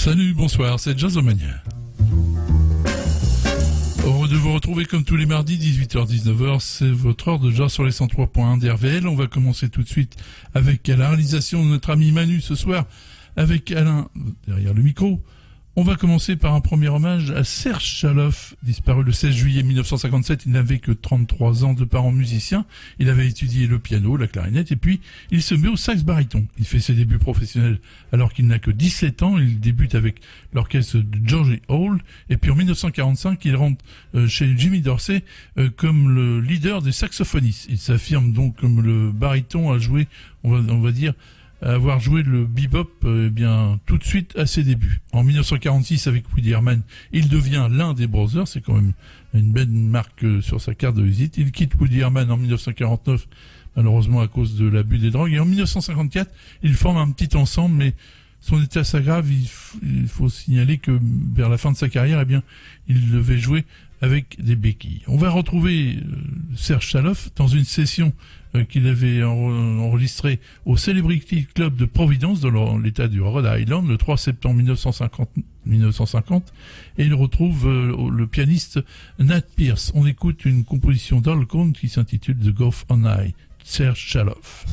Salut, bonsoir, c'est Jazzomania. Heureux de vous retrouver comme tous les mardis, 18h-19h, c'est votre heure de jazz sur les 103.1 d'RVL. On va commencer tout de suite avec la réalisation de notre ami Manu ce soir, avec Alain derrière le micro. On va commencer par un premier hommage à Serge Chaloff, disparu le 16 juillet 1957. Il n'avait que 33 ans, de parents musiciens. Il avait étudié le piano, la clarinette, et puis il se met au sax baryton. Il fait ses débuts professionnels alors qu'il n'a que 17 ans. Il débute avec l'orchestre de Georgie Hall, et puis en 1945, il rentre chez Jimmy Dorsey comme le leader des saxophonistes. Il s'affirme donc comme le baryton à jouer, on va dire, à avoir joué le bebop bien tout de suite à ses débuts. En 1946, avec Woody Herman, il devient l'un des Brothers. C'est quand même une belle marque sur sa carte de visite. Il quitte Woody Herman en 1949, malheureusement à cause de l'abus des drogues. Et en 1954, il forme un petit ensemble, mais son état s'aggrave. Il faut signaler que vers la fin de sa carrière, eh bien, il devait jouer avec des béquilles. On va retrouver Serge Chaloff dans une session qu'il avait enregistrée au Celebrity Club de Providence dans l'état du Rhode Island le 3 septembre 1950, et il retrouve le pianiste Nat Pierce. On écoute une composition d'Al Cohn qui s'intitule The Gulf on High, Serge Chaloff.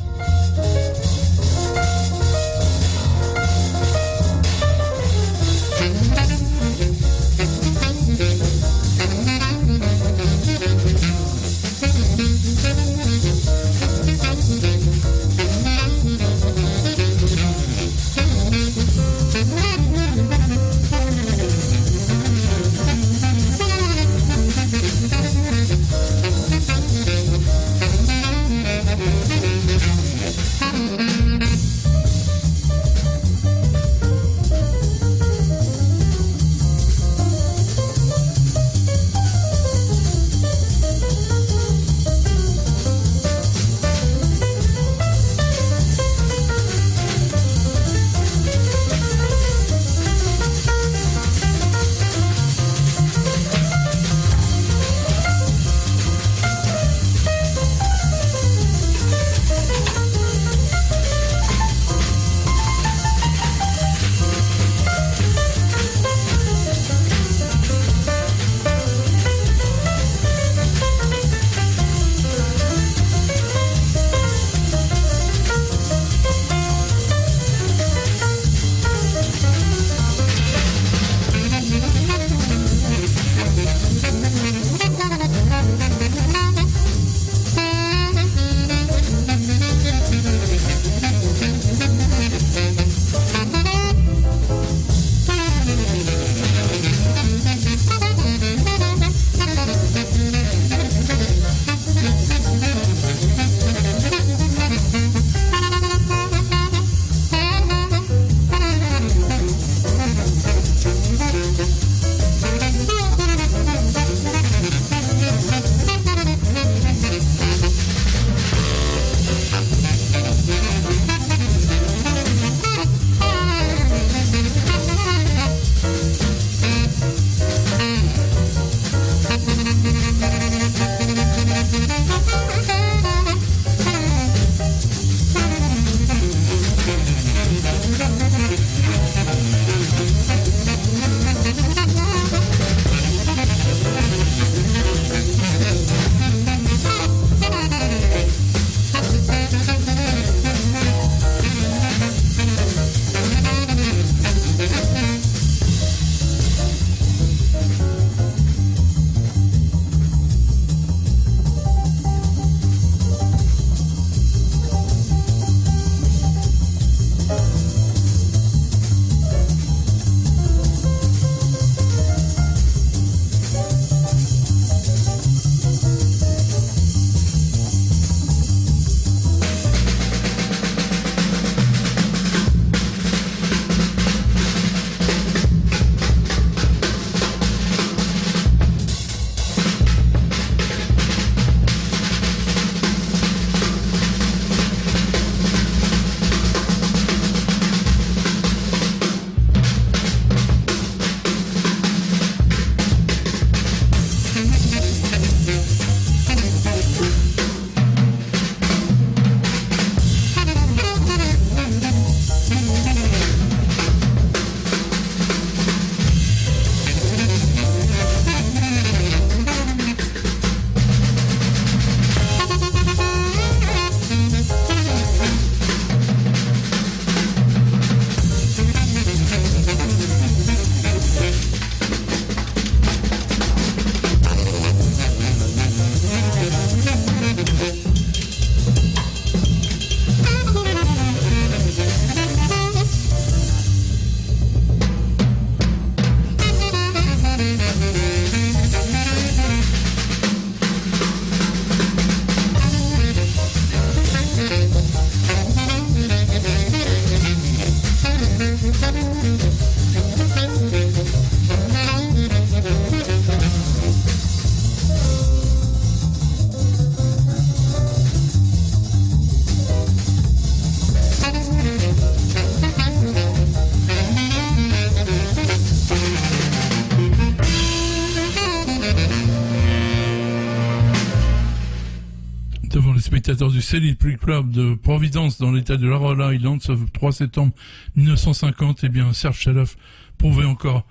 Devant les spectateurs du Celebrity Club de Providence dans l'état de la Rhode Island, ce 3 septembre 1950, eh bien, Serge Chaloff prouvait encore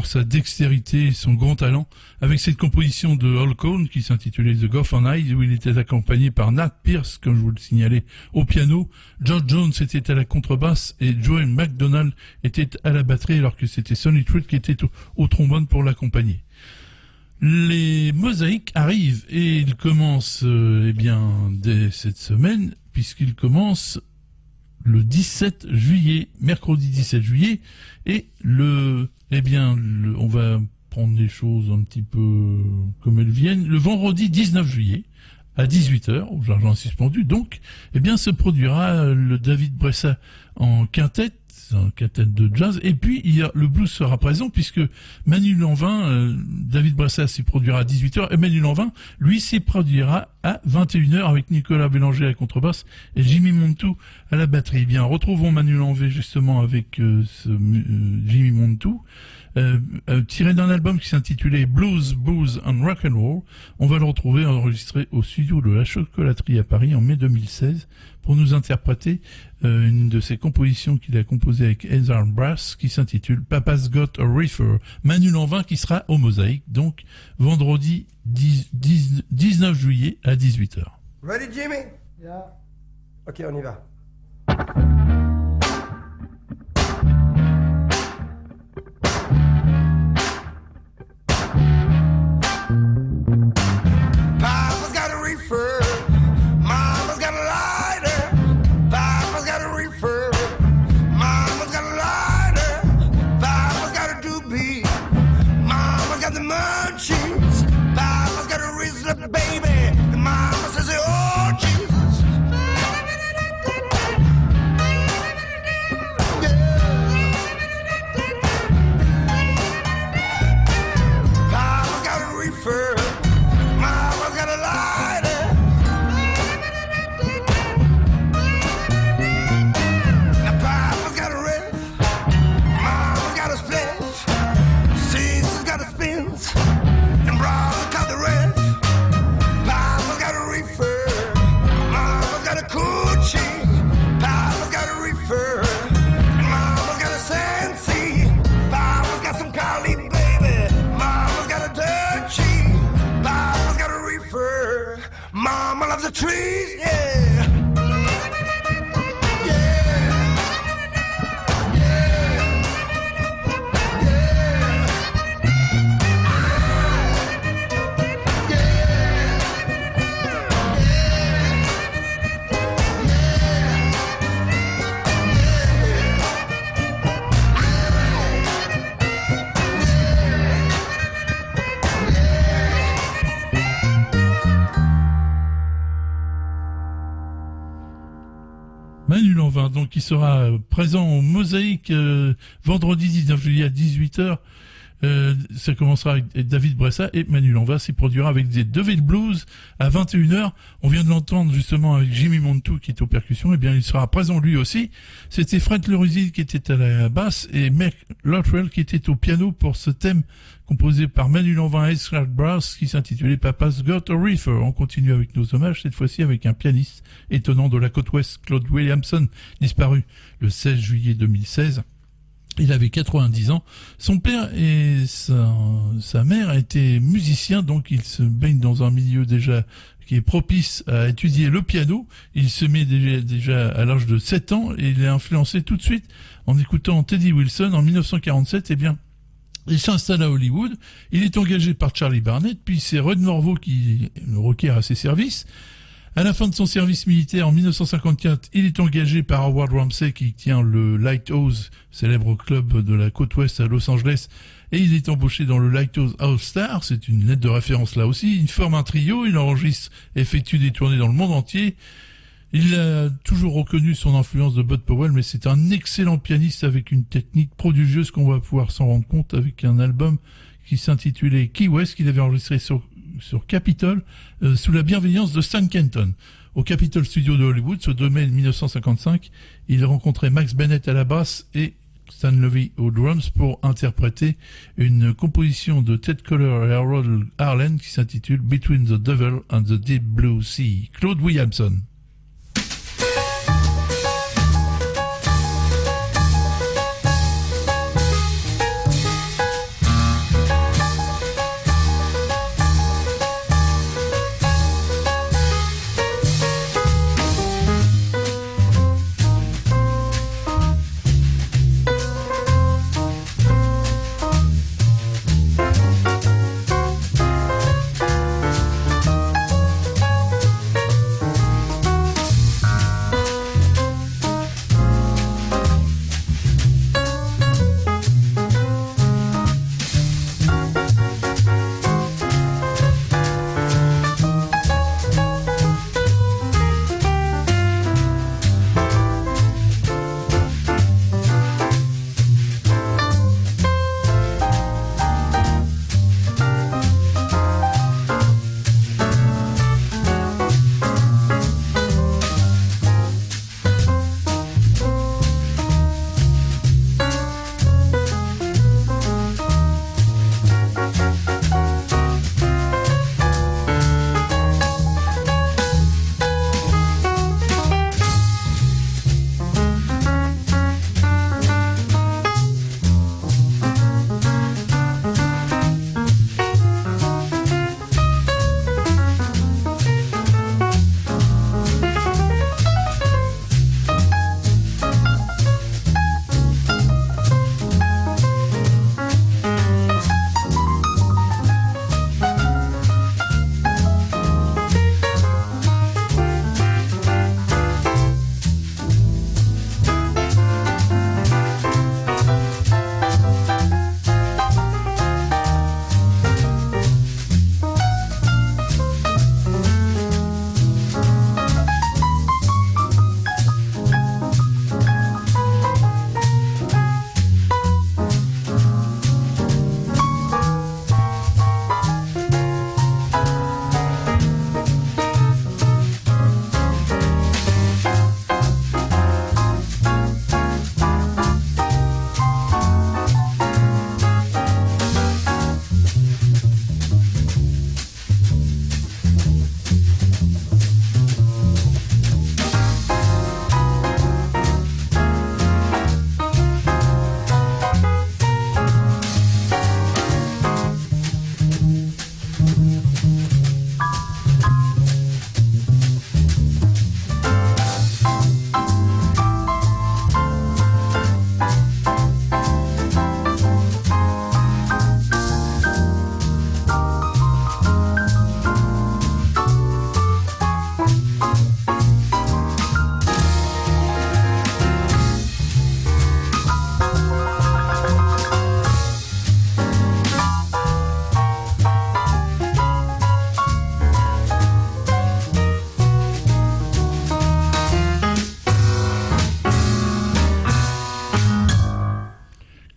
sa dextérité et son grand talent avec cette composition de Hal Cohn qui s'intitulait The Goffin Night, où il était accompagné par Nat Pierce, comme je vous le signalais, au piano. George Jones était à la contrebasse et Joey McDonald était à la batterie, alors que c'était Sonny Truitt qui était au trombone pour l'accompagner. Les mosaïques arrivent et ils commencent dès cette semaine, puisqu'ils commencent le 17 juillet, mercredi 17 juillet, et on va prendre les choses un petit peu comme elles viennent. Le vendredi 19 juillet, à 18h, au Jardin suspendu, donc, se produira le David Bressa en quintette, un quintette de jazz, et puis le blues sera présent puisque Manu Lanvin, David Bressa s'y produira à 18h, et Manu Lanvin, lui, s'y produira à 21h avec Nicolas Bélanger à la contrebasse et Jimmy Montou à la batterie. Eh bien, retrouvons Manu Lanvin justement avec Jimmy Montou, tiré d'un album qui s'intitulait Blues, Booze and Rock and Roll. On va le retrouver enregistré au studio de la Chocolaterie à Paris en mai 2016 pour nous interpréter une de ses compositions qu'il a composée avec Heather Brass qui s'intitule Papa's Got a Reefer. Manu Lanvin qui sera au Mosaïque, donc vendredi 19 juillet à 18h. Ready, Jimmy? Yeah. Ok, on y va. Papa's got a reefer. Mama's got a lighter. Papa's got a reefer. Mama's got a lighter. Papa's got a doobie. Mama's got the munchies. Papa's got a Rizzler, baby. And Mama says, oh, Jesus. Papa's got a reefer. Mama's got a lighter. Now Papa's got a riff. Mama's got a spliff. Sister's got a spins. And brother got the riff. Papa's got a reefer. Mama's got a coochie. Papa's got a reefer. And Mama's got a Sensi. Papa's got some Cali, baby. Mama's got a Dutchie. Papa's got a reefer. Mama loves the trees, yeah. Manu Lanvin, donc, qui sera présent au Mosaïque vendredi 19 juillet à 18h. Ça commencera avec David Bressa et Manu Lanvin s'y produira avec des Devil Blues à 21h. On vient de l'entendre justement avec Jimmy Montou qui est aux percussions. Eh bien, il sera présent lui aussi. C'était Fred Leruzi qui était à la basse et Mac Lottrell qui était au piano pour ce thème composé par Manu Lanvin et Heather Brass qui s'intitulait Papa's Got a Reefer. On continue avec nos hommages, cette fois-ci avec un pianiste étonnant de la côte ouest, Claude Williamson, disparu le 16 juillet 2016. Il avait 90 ans. Son père et sa mère étaient musiciens, donc il se baigne dans un milieu déjà qui est propice à étudier le piano. Il se met déjà à l'âge de 7 ans et il est influencé tout de suite en écoutant Teddy Wilson en 1947. Eh bien, il s'installe à Hollywood. Il est engagé par Charlie Barnett, puis c'est Red Norvo qui le requiert à ses services. À la fin de son service militaire, en 1954, il est engagé par Howard Ramsey qui tient le Lighthouse, célèbre club de la côte ouest à Los Angeles, et il est embauché dans le Lighthouse All Star, c'est une lettre de référence là aussi. Il forme un trio, il enregistre, effectue des tournées dans le monde entier. Il a toujours reconnu son influence de Bud Powell, mais c'est un excellent pianiste avec une technique prodigieuse qu'on va pouvoir s'en rendre compte avec un album qui s'intitulait Key West, qu'il avait enregistré sur Capitol, sous la bienveillance de Stan Kenton. Au Capitol Studio de Hollywood, ce 2 mai 1955, il rencontrait Max Bennett à la basse et Stan Levy aux drums pour interpréter une composition de Ted Koehler et Harold Arlen qui s'intitule Between the Devil and the Deep Blue Sea. Claude Williamson.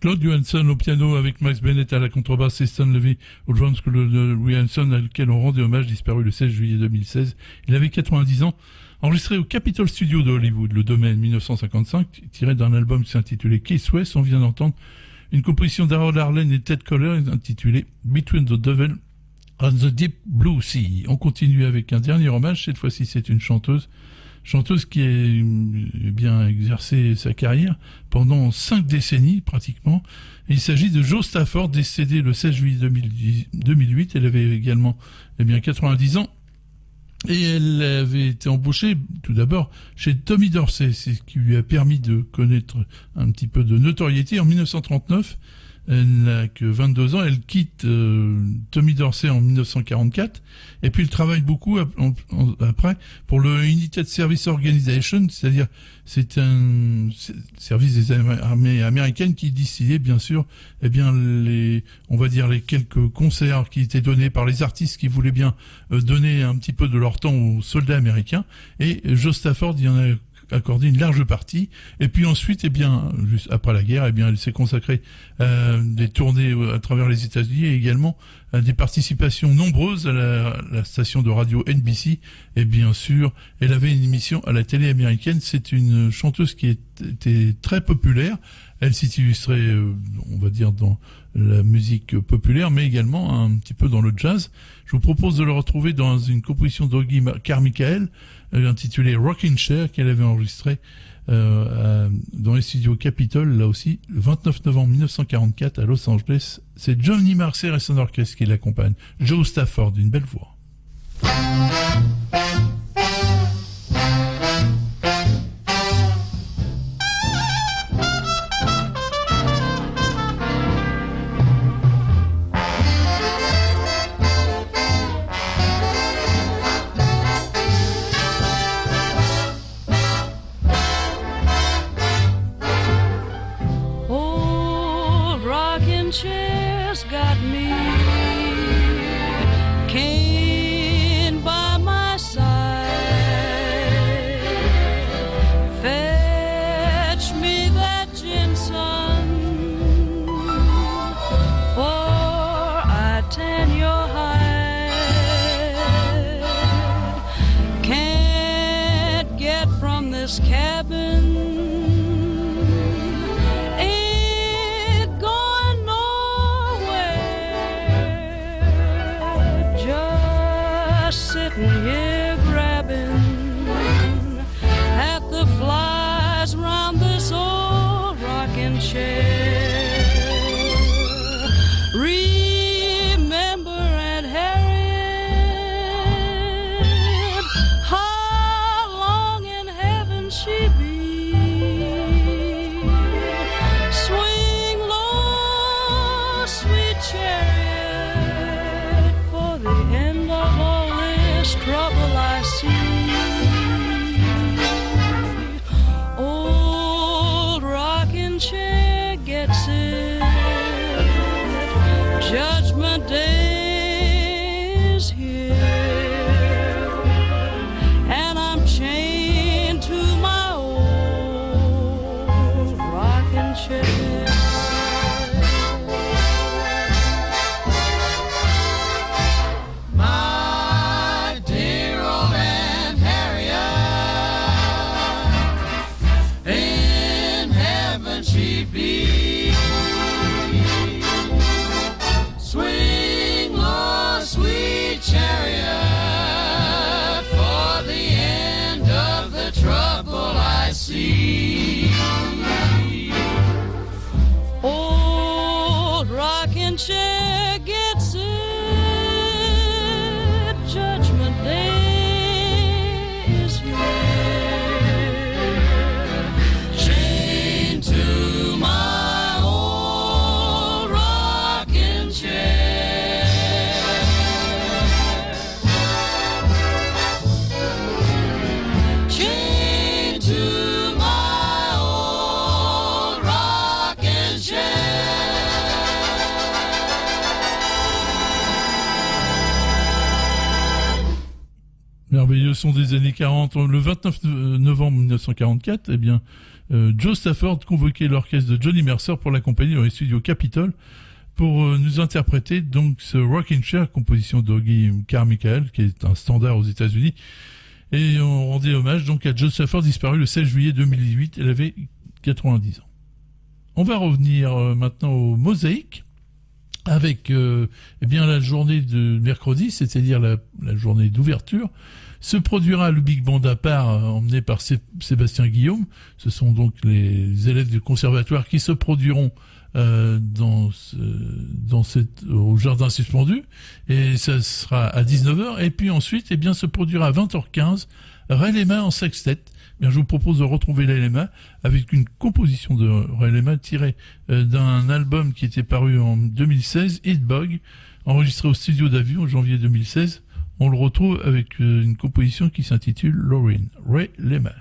Claude Johansson au piano avec Max Bennett à la contrebasse et Stan Levy au drums, Claude Johansson à lequel on rendait hommage, disparu le 16 juillet 2016. Il avait 90 ans. Enregistré au Capitol Studio de Hollywood le 2 mai 1955, tiré d'un album qui s'intitulait Key West, on vient d'entendre une composition d'Harold Arlen et Ted Koehler intitulée Between the Devil and the Deep Blue Sea. On continue avec un dernier hommage, cette fois-ci c'est une chanteuse qui a bien exercé sa carrière pendant 5 décennies pratiquement. Il s'agit de Jo Stafford, décédée le 16 juillet 2008. Elle avait également 90 ans. Et elle avait été embauchée tout d'abord chez Tommy Dorsey, c'est ce qui lui a permis de connaître un petit peu de notoriété. En 1939, Elle n'a que 22 ans. Elle quitte Tommy Dorsey en 1944. Et puis, elle travaille beaucoup après pour le United Service Organization, c'est-à-dire c'est un service des armées américaines qui distillait, bien sûr, on va dire les quelques concerts qui étaient donnés par les artistes qui voulaient bien donner un petit peu de leur temps aux soldats américains. Et Joe Stafford, il y en a accordé une large partie. Et puis ensuite, juste après la guerre, elle s'est consacrée à des tournées à travers les États-Unis et également à des participations nombreuses à la station de radio NBC. Et bien sûr, elle avait une émission à la télé américaine. C'est une chanteuse qui était très populaire. Elle s'y illustrait, on va dire, dans la musique populaire, mais également un petit peu dans le jazz. Je vous propose de le retrouver dans une composition d'Augie Carmichael, intitulée Rockin' Chair, qu'elle avait enregistrée dans les studios Capitol, là aussi, le 29 novembre 1944 à Los Angeles. C'est Johnny Marcer et son orchestre qui l'accompagne. Joe Stafford, une belle voix. Chairs got me cane by my side. Fetch me that ginseng, for I tan your hide. Can't get from this cabin. Sitting here grabbing at the flies round this old rocking chair. Remember Aunt Harriet, how long in heaven she be? Swing low, sweet chariot, for the end of all trouble I see. Old rocking chair gets it. Judgment Day is here, and I'm chained to my old rocking chair. Swing low, sweet chariot, for the end of the trouble I see. Old rocking chair gets it. Judgment Day is here. Chained to my old rocking chair. Chained to my old rocking chair. Merveilleux son des années 40. Le 29 novembre 1944, Joe Stafford convoquait l'orchestre de Johnny Mercer pour l'accompagner dans les studios Capitol pour nous interpréter donc ce Rockin' Chair, composition d'Augie Carmichael, qui est un standard aux États-Unis. Et on rendait hommage donc à Joe Stafford, disparu le 16 juillet 2018. Elle avait 90 ans. On va revenir maintenant au Mosaïque avec la journée de mercredi, c'est-à-dire la journée d'ouverture, se produira le Big Band à part, emmené par Sébastien Guillaume. Ce sont donc les élèves du conservatoire qui se produiront au jardin suspendu, et ça sera à 19h. Et puis ensuite, se produira à 20h15 Ray Lema en sextet, Bien, je vous propose de retrouver Ray Lema avec une composition de Ray Lema tirée d'un album qui était paru en 2016, Hitbug, enregistré au studio d'Avu en janvier 2016. On le retrouve avec une composition qui s'intitule Lorraine, Ray Lema.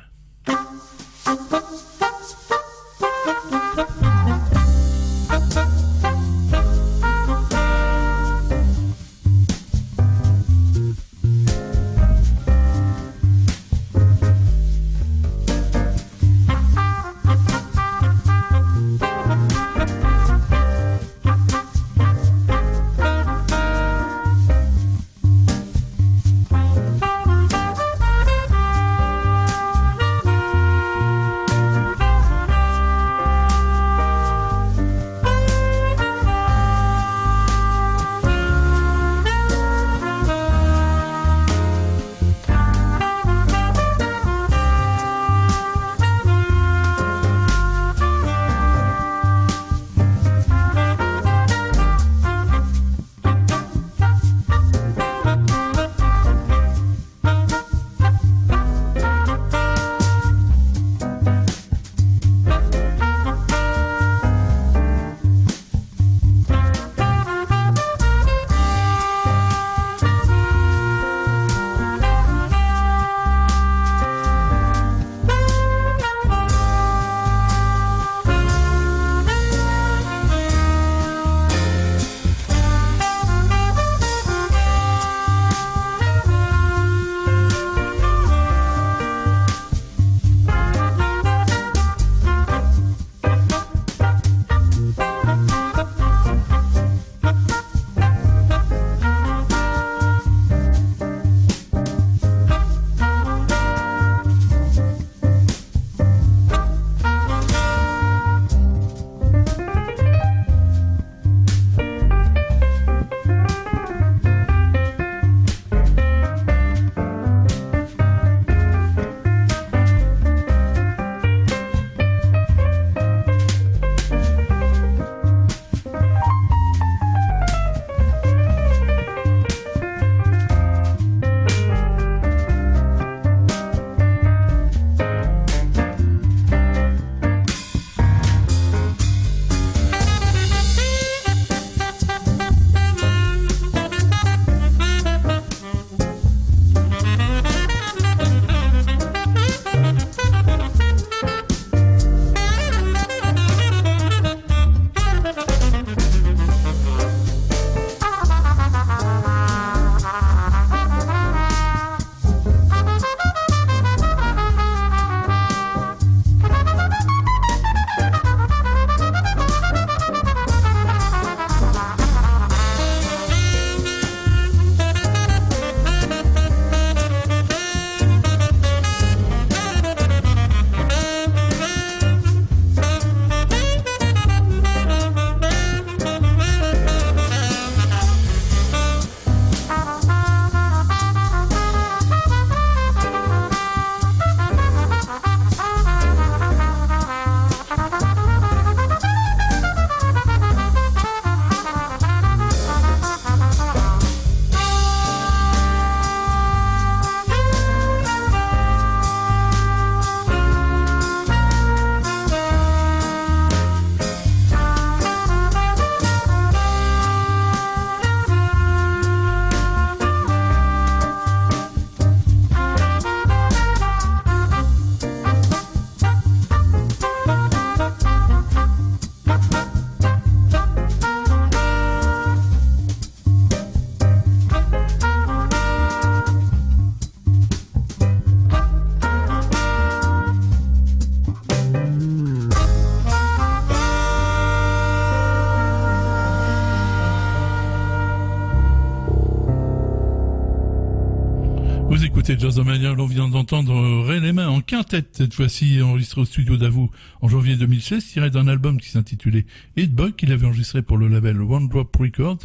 Vous écoutez Jazzomania, l'on vient d'entendre Ray Lema en quintette, cette fois-ci enregistré au studio d'Avou en janvier 2016, tiré d'un album qui s'intitulait Hitbug, qu'il avait enregistré pour le label One Drop Records.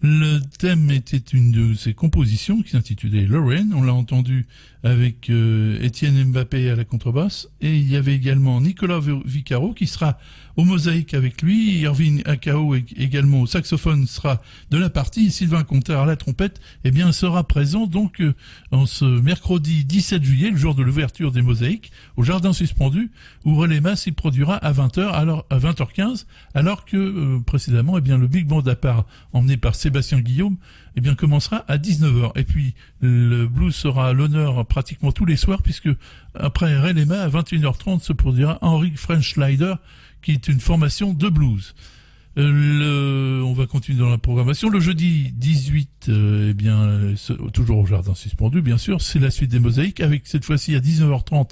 Le thème était une de ses compositions qui s'intitulait Lorraine. On l'a entendu avec Étienne Mbappé à la contrebasse. Et il y avait également Nicolas Vicaro qui sera au mosaïque avec lui. Irving Akao également au saxophone sera de la partie. Sylvain Contard à la trompette sera présent donc en ce mercredi 17 juillet, le jour de l'ouverture des mosaïques, au Jardin Suspendu, où Relais s'y produira à 20h, alors à 20h15, alors que précédemment le Big Band à part, emmené par Sébastien Guillaume, commencera à 19h. Et puis le blues sera à l'honneur pratiquement tous les soirs, puisque après Relais à 21h30 se produira Henry French Slider, qui est une formation de blues. On va continuer dans la programmation. Le jeudi 18, toujours au Jardin Suspendu, bien sûr, c'est la suite des mosaïques, avec cette fois-ci à 19h30,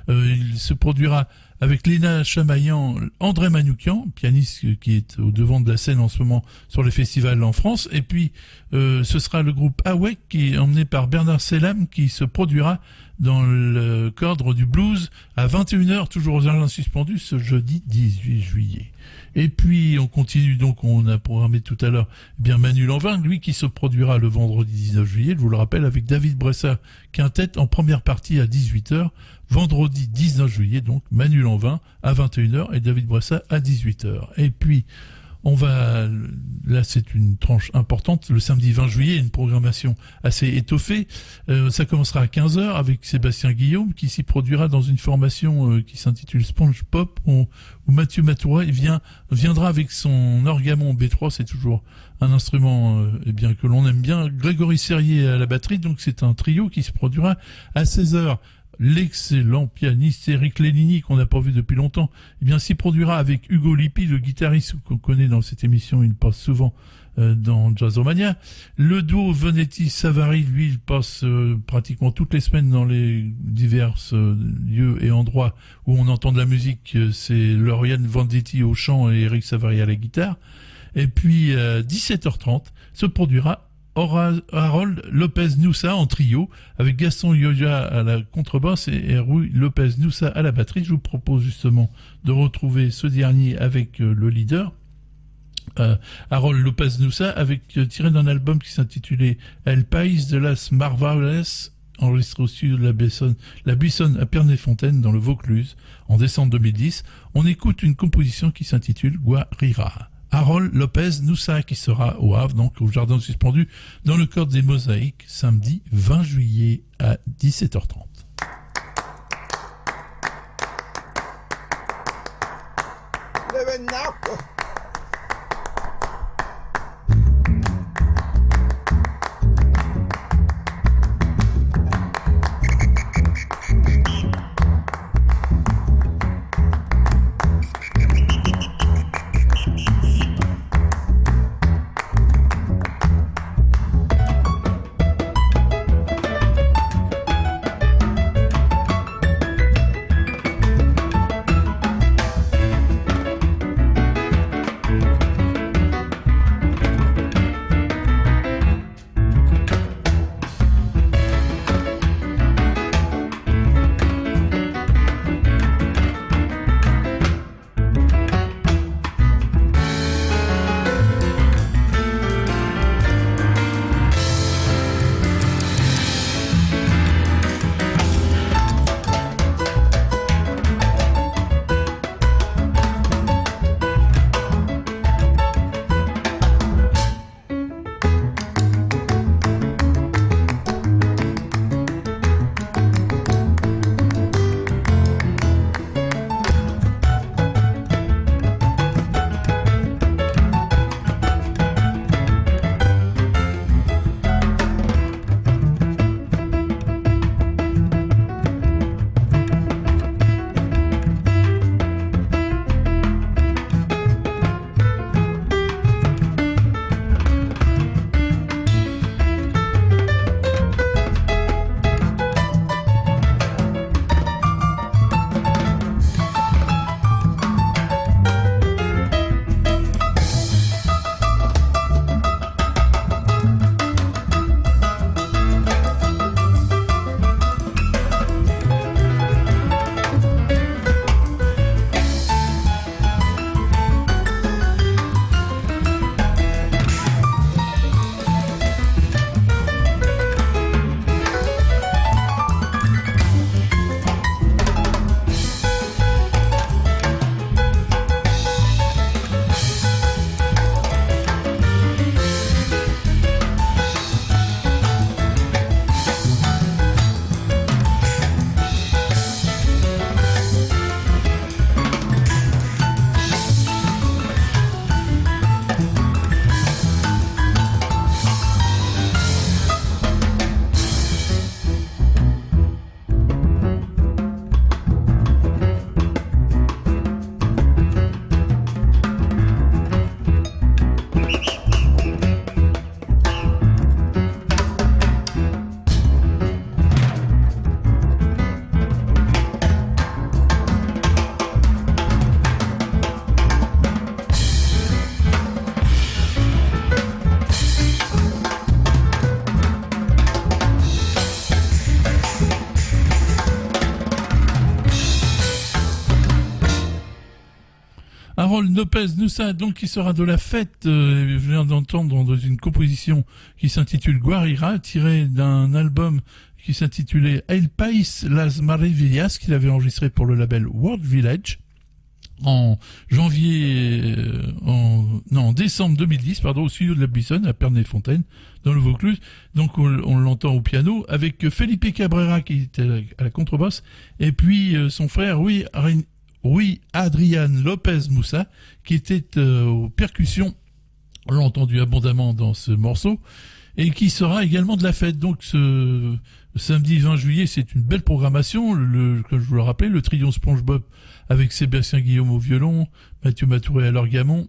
il se produira avec Léna Chamaillan, André Manoukian, pianiste qui est au devant de la scène en ce moment sur les festivals en France. Et puis, ce sera le groupe Awek, qui est emmené par Bernard Selam, qui se produira dans le cadre du blues à 21h, toujours aux Jardins Suspendus, ce jeudi 18 juillet. Et puis, on continue donc, on a programmé tout à l'heure, Manu Lanvin, lui qui se produira le vendredi 19 juillet, je vous le rappelle, avec David Bressa, quintette en première partie à 18h, vendredi 19 juillet, donc, Manu Lanvin à 21h et David Bressa à 18h. Et puis, là c'est une tranche importante, le samedi 20 juillet, une programmation assez étoffée. Ça commencera à 15h avec Sébastien Guillaume qui s'y produira dans une formation qui s'intitule Sponge Pop, où Mathieu Matoura viendra avec son orgamon B3, c'est toujours un instrument que l'on aime bien. Grégory Serrier à la batterie, donc c'est un trio qui se produira à 16h. L'excellent pianiste Eric Lellini, qu'on n'a pas vu depuis longtemps, s'y produira avec Hugo Lippi, le guitariste qu'on connaît dans cette émission, il passe souvent dans Jazzomania. Le duo Venetti-Savary, lui, il passe pratiquement toutes les semaines dans les divers lieux et endroits où on entend de la musique. C'est Lauriane Venditti au chant et Eric Savary à la guitare. Et puis, à 17h30, se produira Harold Lopez-Noussa en trio, avec Gaston Yoya à la contrebasse et Rui Lopez-Noussa à la batterie. Je vous propose justement de retrouver ce dernier avec le leader, Harold Lopez-Noussa, tiré d'un album qui s'intitulait El País de las Marvales, enregistré au studio de la Buissonne à Pierre-Fontaine dans le Vaucluse en décembre 2010. On écoute une composition qui s'intitule Guarira. Harold Lopez-Noussa qui sera au Havre, donc au Jardin Suspendu, dans le cadre des mosaïques, samedi 20 juillet à 17h30. Harold Lopez Nussa, donc, qui sera de la fête, je viens d'entendre dans une composition qui s'intitule Guarira, tirée d'un album qui s'intitulait El País Las Maravillas, qu'il avait enregistré pour le label World Village en décembre 2010, au studio de la Buissonne, à Pernay-Fontaine, dans le Vaucluse. Donc, on l'entend au piano, avec Felipe Cabrera, qui était à la contrebasse, et puis son frère, Rui Adrian Lopez Moussa, qui était aux percussions. On l'a entendu abondamment dans ce morceau, et qui sera également de la fête. Donc, ce samedi 20 juillet, c'est une belle programmation. Comme je vous le rappelais, le trio SpongeBob avec Sébastien Guillaume au violon, Mathieu Matouré à l'orgamon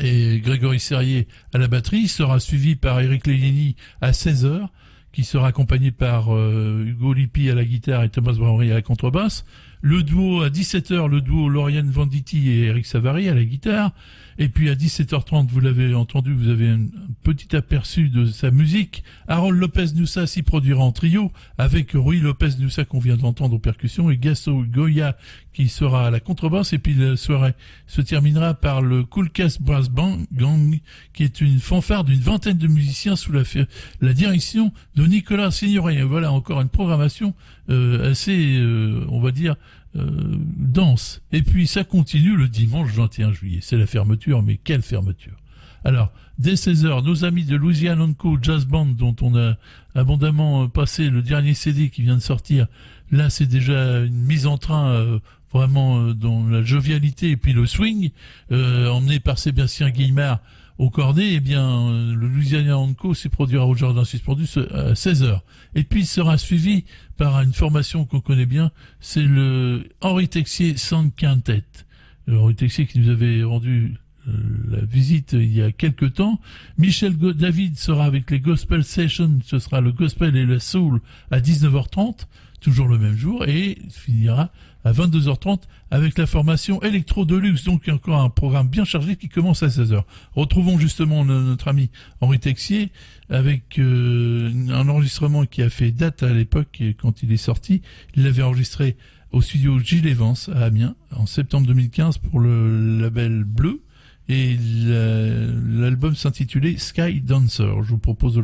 et Grégory Serrier à la batterie, sera suivi par Eric Lellini à 16h, qui sera accompagné par Hugo Lippi à la guitare et Thomas Bravery à la contrebasse. Le duo à 17h, le duo Lauriane Venditti et Eric Savary à la guitare. Et puis à 17h30, vous l'avez entendu, vous avez un petit aperçu de sa musique. Harold Lopez Nussa s'y produira en trio avec Rui Lopez Nussa qu'on vient d'entendre aux percussions et Gasso Goya qui sera à la contrebasse. Et puis la soirée se terminera par le Cool Cast Brass Gang, qui est une fanfare d'une vingtaine de musiciens sous la direction de Nicolas Signoret. Voilà encore une programmation assez, on va dire, dense. Et puis ça continue le dimanche 21 juillet. C'est la fermeture, mais quelle fermeture! Alors, dès 16h, nos amis de Louisiana Co Jazz Band, dont on a abondamment passé le dernier CD qui vient de sortir, là c'est déjà une mise en train vraiment dans la jovialité et puis le swing, emmené par Sébastien Guillemard au cornet. Eh bien, le Louisiana Co s'y produira au Jardin Suspendu à 16h. Et puis, il sera suivi par une formation qu'on connaît bien, c'est le Henri Texier Sound Quintet. Henri Texier qui nous avait rendu la visite il y a quelque temps. Michel David sera avec les Gospel Sessions, ce sera le Gospel et le Soul à 19h30, toujours le même jour, et finira à 22h30 avec la formation Electro Deluxe, donc encore un programme bien chargé qui commence à 16h. Retrouvons justement notre ami Henri Texier avec un enregistrement qui a fait date à l'époque quand il est sorti. Il l'avait enregistré au studio Gilles Evans à Amiens en septembre 2015 pour le label Bleu, et l'album s'intitulait Sky Dancer. Je vous propose de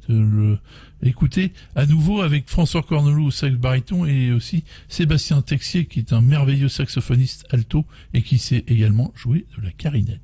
le écouter à nouveau avec François Cornelou au sax baryton et aussi Sébastien Texier qui est un merveilleux saxophoniste alto et qui sait également jouer de la clarinette.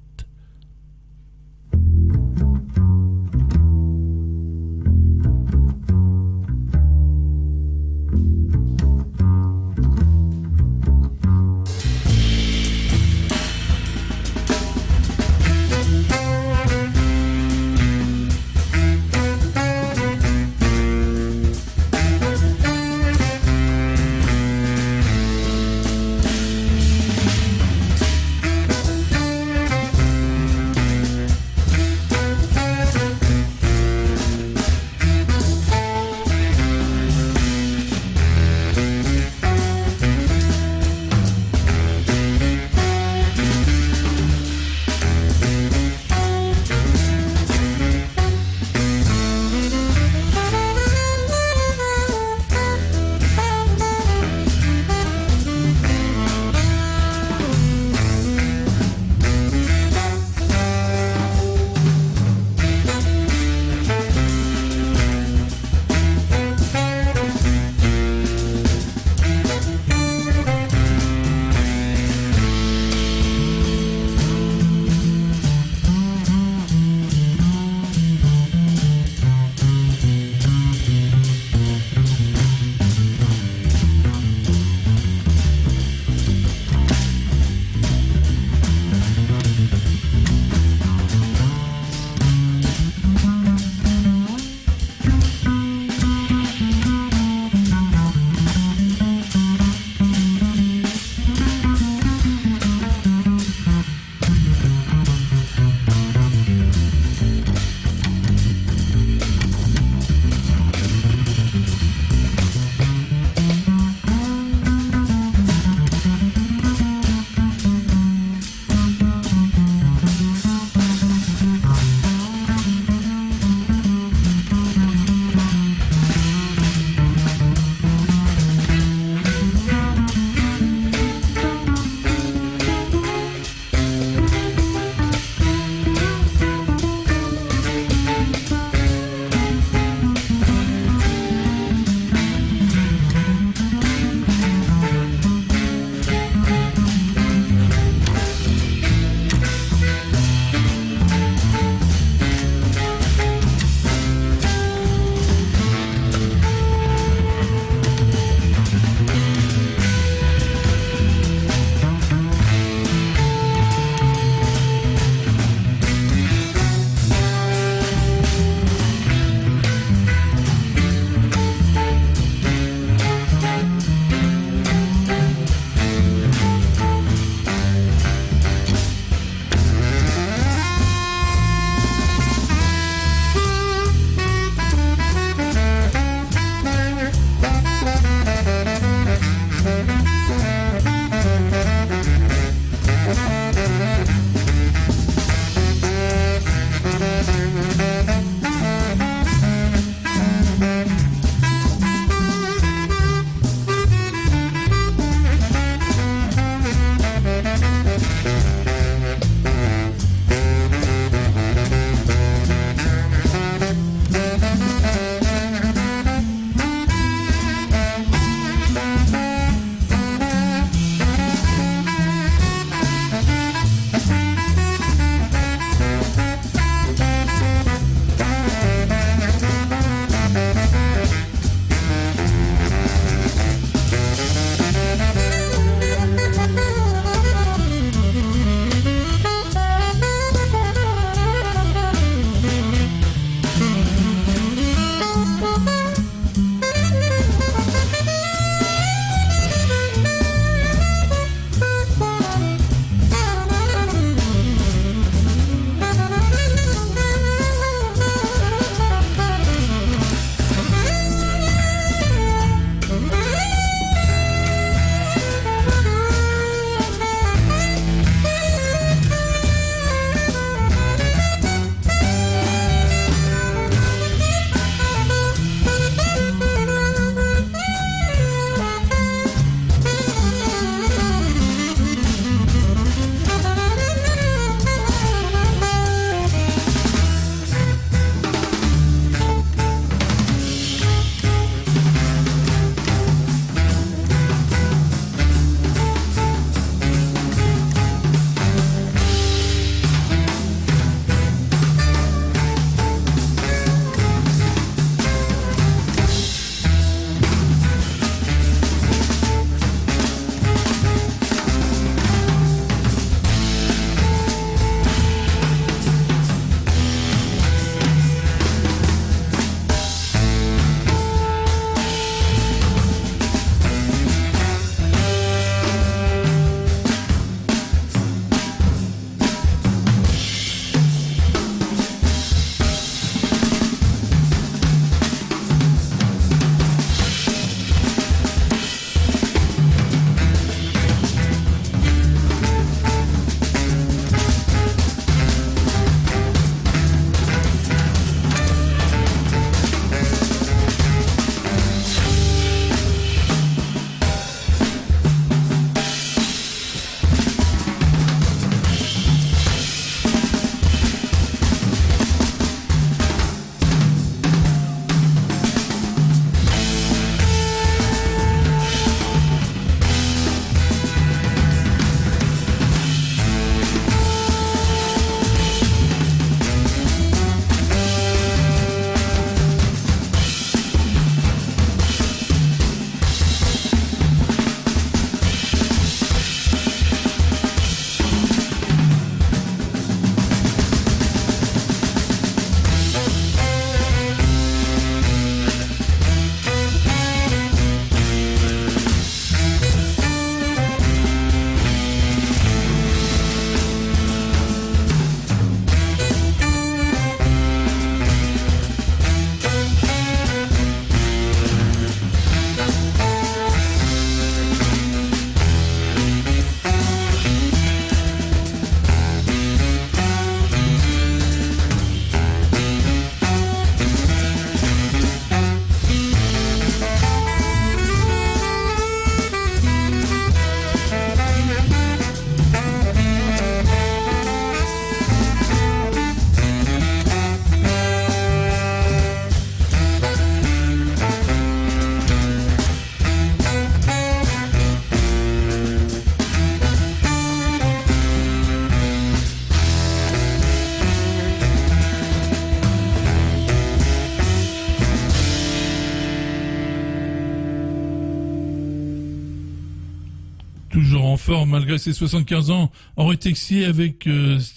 Toujours en forme malgré ses 75 ans, Henri Texier avec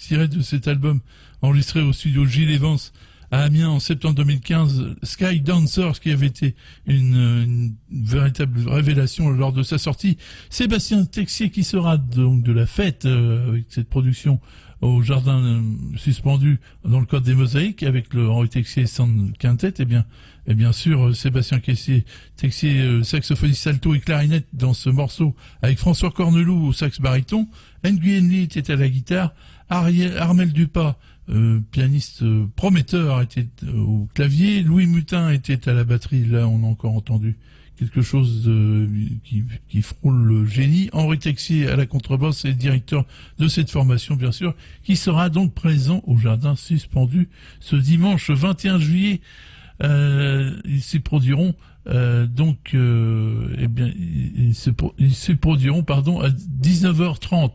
tiré de cet album enregistré au studio Gilles Evans à Amiens en septembre 2015, Sky Dancers, qui avait été une véritable révélation lors de sa sortie. Sébastien Texier qui sera donc de la fête avec cette production au jardin suspendu dans le cadre des Mosaïques avec le Henri Texier Sound Quintet, et bien sûr Sébastien Texier saxophoniste alto et clarinette dans ce morceau avec François Corneloup au sax baryton, Nguyen Lee était à la guitare, Armel Dupas, pianiste prometteur, était au clavier, Louis Mutin était à la batterie, là on a encore entendu quelque chose qui frôle le génie. Henri Texier à la contrebasse et directeur de cette formation, bien sûr, qui sera donc présent au jardin suspendu ce dimanche 21 juillet. Ils se produiront ils se produiront à 19h30.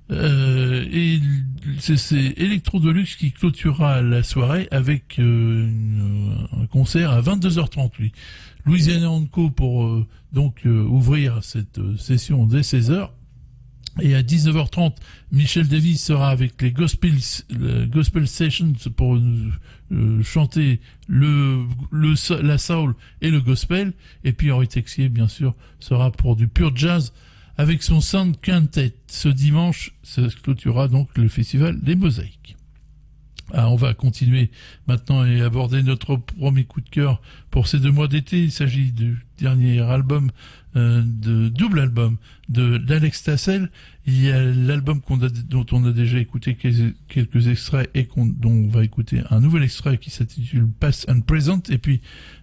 Et c'est Electro Deluxe qui clôturera la soirée avec un concert à 22h30. Louisiana Co pour ouvrir cette session dès 16h. Et à 19h30, Michel Davis sera avec les Gospel Sessions pour chanter la soul et le gospel. Et puis Henri Texier, bien sûr, sera pour du pur jazz avec son Sound Quintet. Ce dimanche, ça clôturera donc le festival des Mosaïques. On va continuer maintenant et aborder notre premier coup de cœur pour ces 2 mois d'été. Il s'agit du dernier album, double album d'Alex Tassel. Il y a l'album dont on a déjà écouté quelques extraits et dont on va écouter un nouvel extrait qui s'intitule Past and Present. Et puis,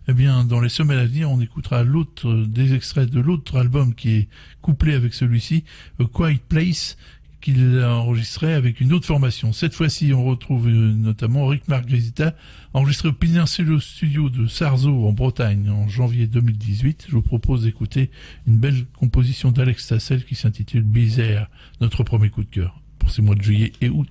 dans les semaines à venir, on écoutera des extraits de l'autre album qui est couplé avec celui-ci, A Quiet Place, qu'il a enregistré avec une autre formation. Cette fois-ci, on retrouve notamment Rick Margrisita, enregistré au Peninsula Studio de Sarzeau en Bretagne en janvier 2018. Je vous propose d'écouter une belle composition d'Alex Tassel qui s'intitule Bizarre, notre premier coup de cœur pour ces mois de juillet et août.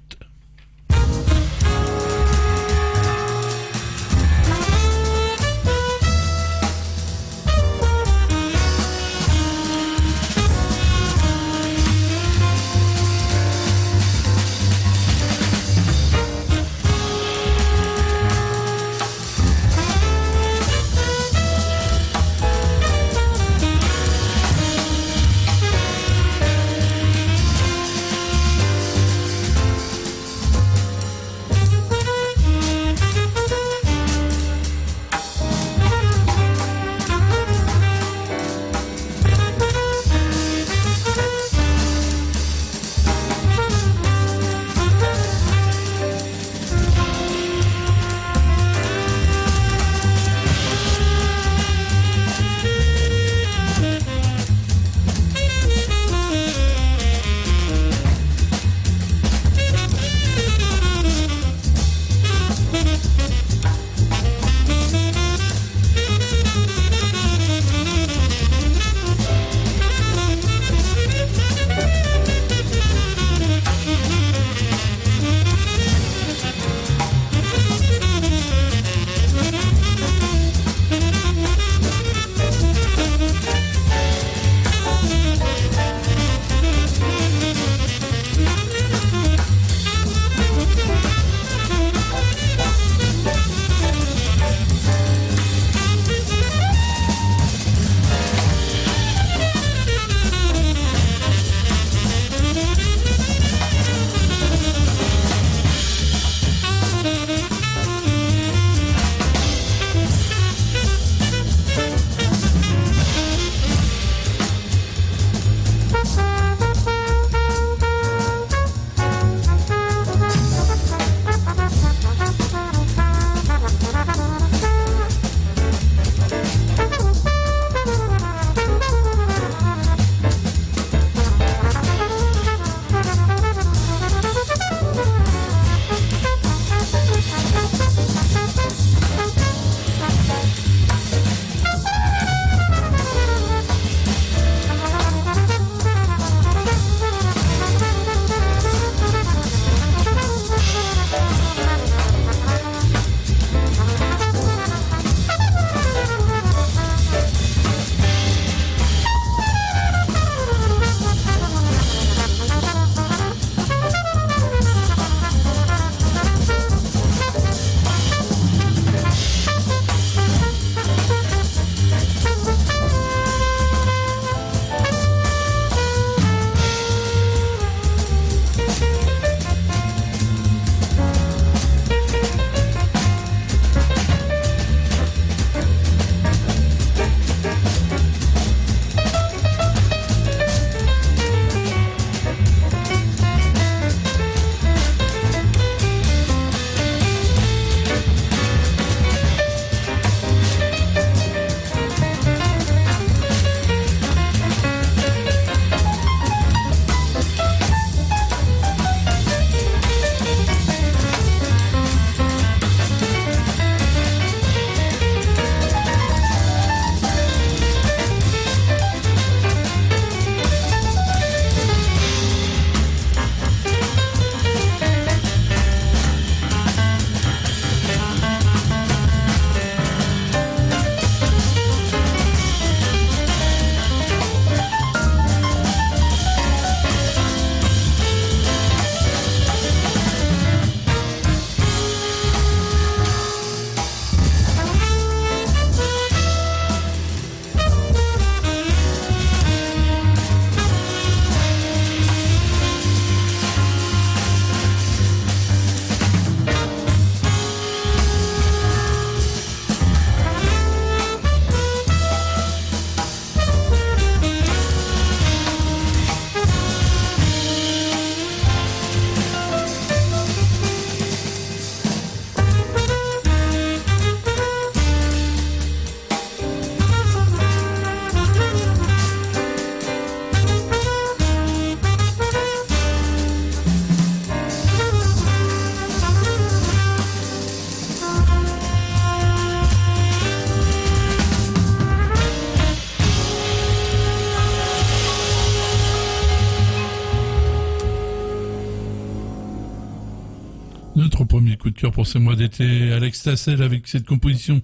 3 premiers coups de cœur pour ce mois d'été. Alex Tassel avec cette composition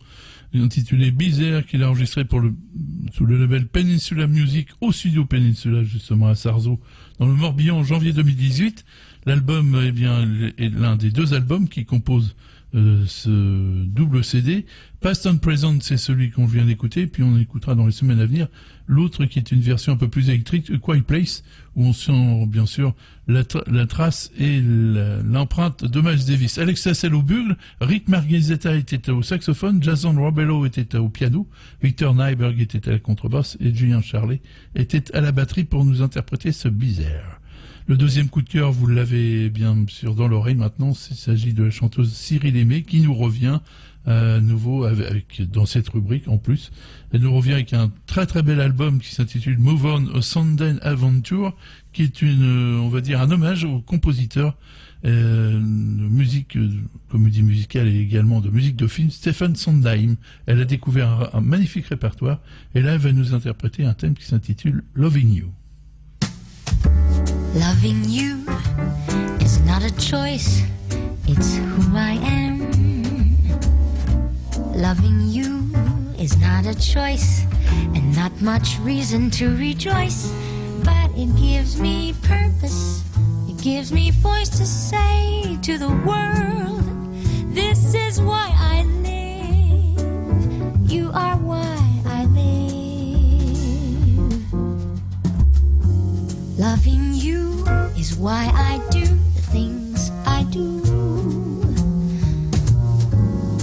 intitulée Bizarre qu'il a enregistrée sous le label Peninsula Music au studio Peninsula justement à Sarzeau dans le Morbihan en janvier 2018. L'album est l'un des 2 albums qui composent ce double CD. Past and Present, c'est celui qu'on vient d'écouter, puis on écoutera dans les semaines à venir l'autre qui est une version un peu plus électrique, A Quiet Place, où on sent bien sûr la trace et l'empreinte de Miles Davis. Alex Tassel au bugle, Rick Margezetta était au saxophone, Jason Robello était au piano, Victor Nyberg était à la contrebasse et Julien Charlet était à la batterie pour nous interpréter ce Bizarre. Le deuxième coup de cœur, vous l'avez bien sûr dans l'oreille maintenant, il s'agit de la chanteuse Cyril Aimé qui nous revient à nouveau dans cette rubrique en plus. Elle nous revient avec un très très bel album qui s'intitule Move On, A Sundance Adventure, qui est on va dire un hommage au compositeur de musique, comédie musicale et également de musique de film, Stephen Sondheim. Elle a découvert un magnifique répertoire et là elle va nous interpréter un thème qui s'intitule Loving You. Loving you is not a choice, it's who I am. Loving you is not a choice, and not much reason to rejoice, but it gives me purpose, it gives me voice to say to the world, this is why I live, you are why I live. Loving you is why I do the things I do.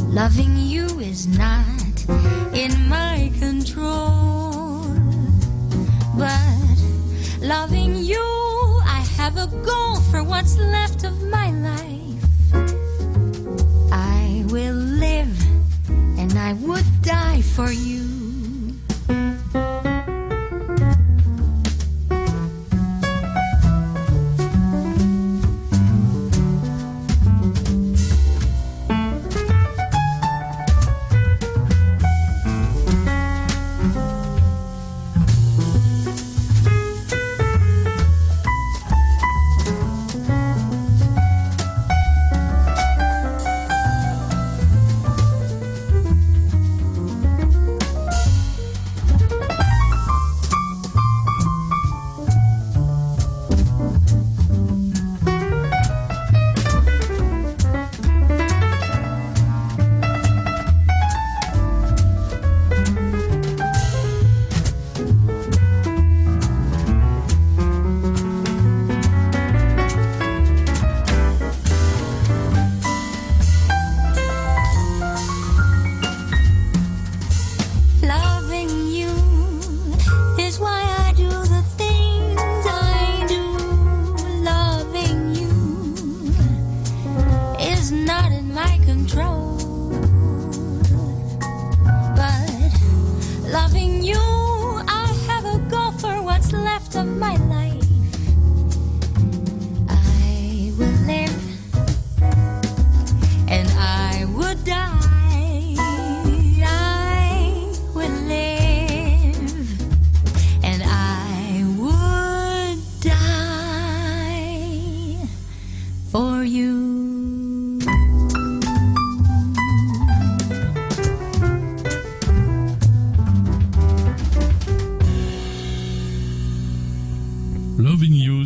Loving you is not in my control, but loving you, I have a goal for what's left of my life. I will live and I would die for you.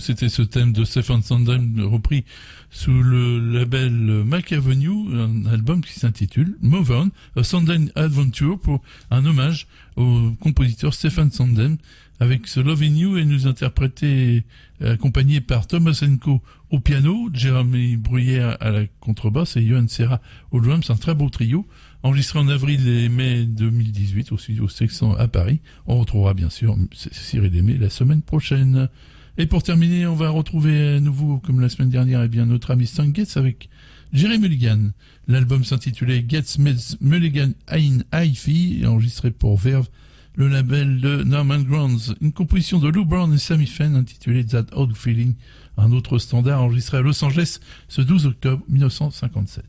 C'était ce thème de Stephen Sondheim repris sous le label Mac Avenue, un album qui s'intitule Move On, A Sondheim Adventure, pour un hommage au compositeur Stephen Sondheim, avec ce Loving You et nous interprété, accompagné par Thomas Enko au piano, Jérémy Bruyère à la contrebasse et Johan Serra au drums, un très beau trio, enregistré en avril et mai 2018 au studio 600 à Paris. On retrouvera bien sûr Cyril Aimé la semaine prochaine. Et pour terminer, on va retrouver à nouveau, comme la semaine dernière, notre ami Stan Getz avec Jerry Mulligan. L'album s'intitulait Getz Meets Mulligan in Hi-Fi, enregistré pour Verve, le label de Norman Granz. Une composition de Lou Brown et Sammy Fenn intitulée That Old Feeling, un autre standard enregistré à Los Angeles ce 12 octobre 1957.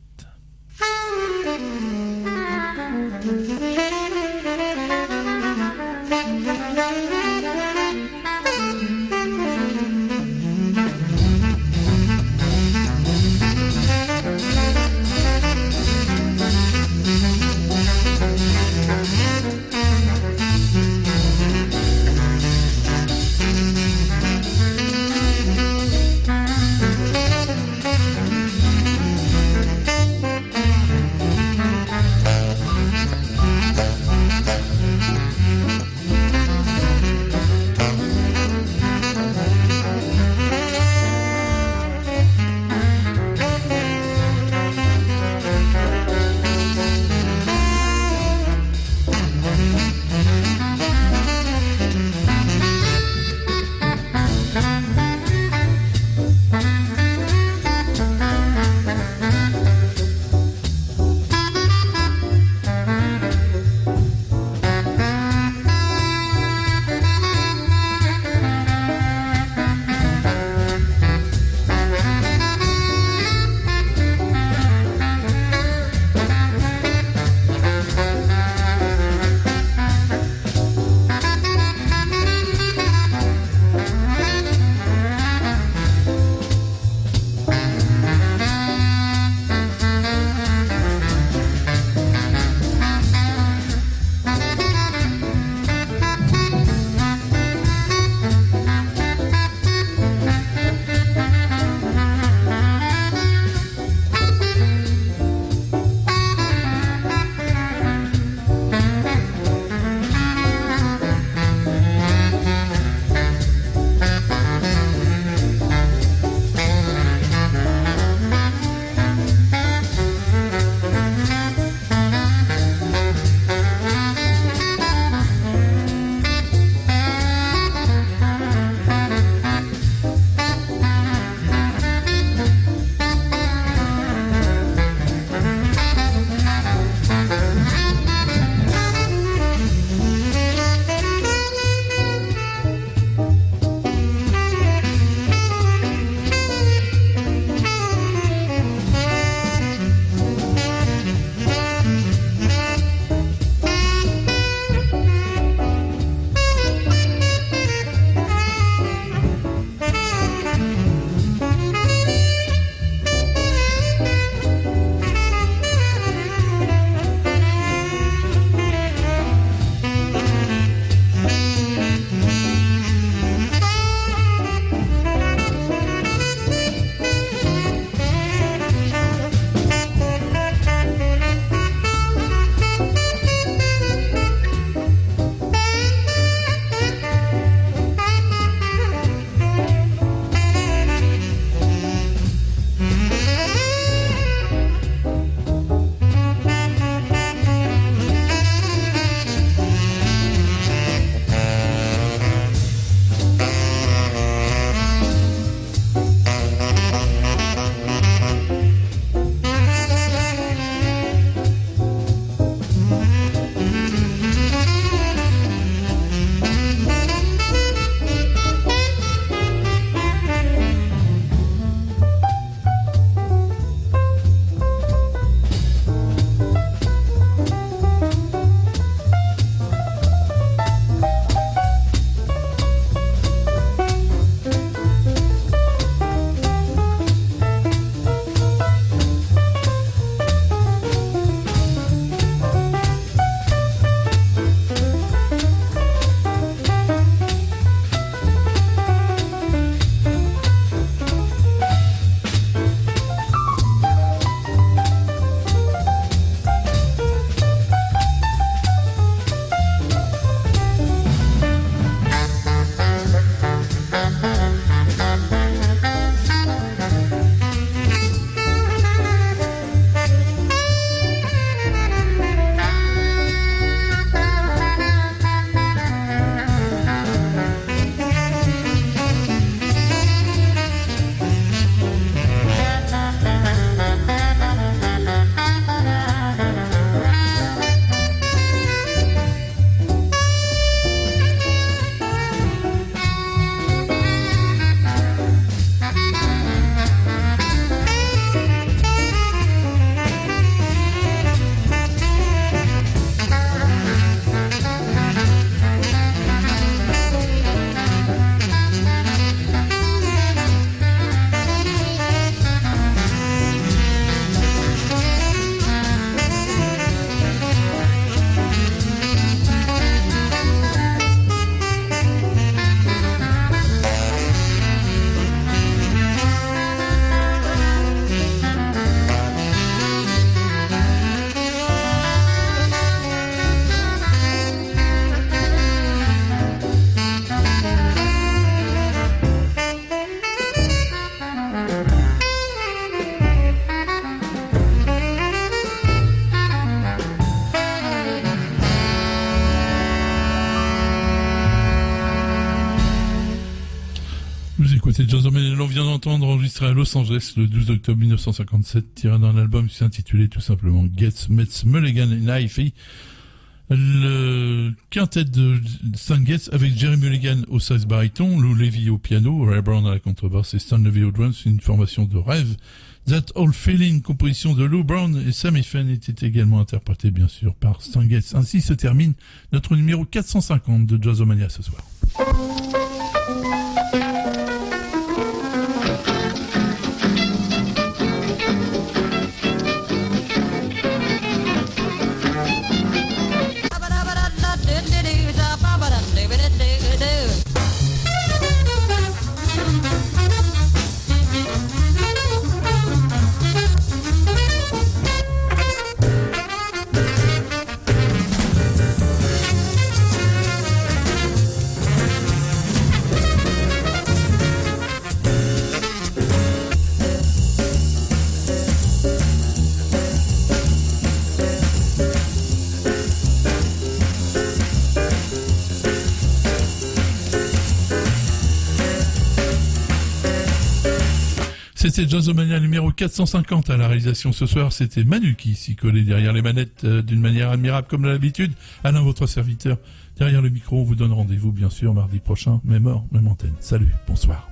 Écoutez, Jazzomania, l'on vient d'entendre enregistré à Los Angeles le 12 octobre 1957, tiré d'un album qui s'intitulait tout simplement Gets Metz Mulligan and Ivy. Le quintet de Stan Getz avec Jerry Mulligan au sax baryton, Lou Levy au piano, Ray Brown à la contrebasse et Stan Levy au drums, une formation de rêve. That Old Feeling, composition de Lou Brown et Sammy Fenn, était également interprété bien sûr par Stan Getz. Ainsi se termine notre numéro 450 de Jazzomania ce soir. C'était Jazzomania numéro 450 à la réalisation ce soir. C'était Manu qui s'y collait derrière les manettes d'une manière admirable comme d'habitude. Alain, votre serviteur, derrière le micro. On vous donne rendez-vous bien sûr mardi prochain, même heure, même antenne. Salut, bonsoir.